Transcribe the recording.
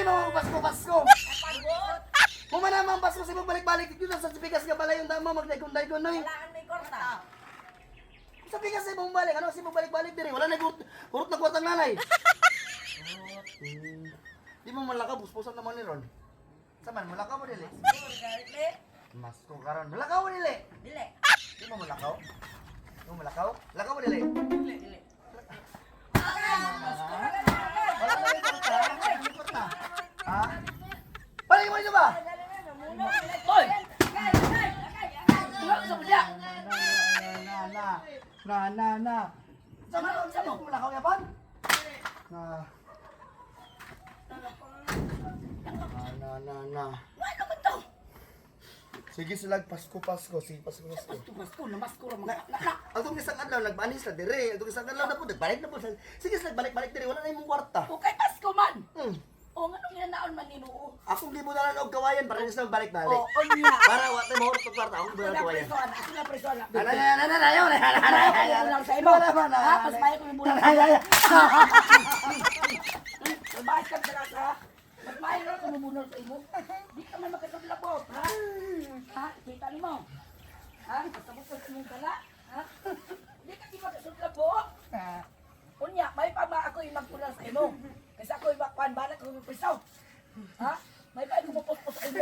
lagi mo Pasko. Kung manamang Pasko sa balik-balik dito sa bigas nga balay yung damo magdaygon-daygon noy. Kailangan may korta. Sa bigas sa ibang balik, ano si balik-balik diri? Wala na hurot na kwartang nanay. Di mo malakaw, buspusan naman ni Ron. Saman, malakaw mo dili? Dili. Masko karon. Malakaw mo dili? Dili. Di mo malakaw? Di mo malakaw? Lakaw mo dili? Dili. Wala na yung kwarta. Ha? Balik mo dito ba? Hoy! Tulog sa budya! Na. Sama mo malakaw yapan? Na. Ano man to? Sige silag Pasko. Sige Pasko. Pasko na masko ra mga Atong isang adlaw nagbanis na dire. Atong isang adlaw na po nagbalik na po. Sige silag balik dire. Wala na imong kwarta. O kay Pasko man. Hmm. O nga nung ginanaon man nino. Akong gibudalan og kawayan para sa balik-balik. O unya. Para wa tay mahurot og kwarta. Akong gibudalan kawayan. Ako na preso na. Ano. Sa imo. Ha, pasmay ko yung bulan. Bakit ka talaga? Pasmay ko yung bulan sa imo. Di ka man makasablabot, ha? Ha? Kita mo. Ha? Pasabot ka sa imong gala. Ha? Di ka di makasablabot. Unya, may pa ba ako yung magpunan sa imo? Kasi ako yung bakpan, balat ko yung pisaw. Ha? May pa yung pupos sa imo.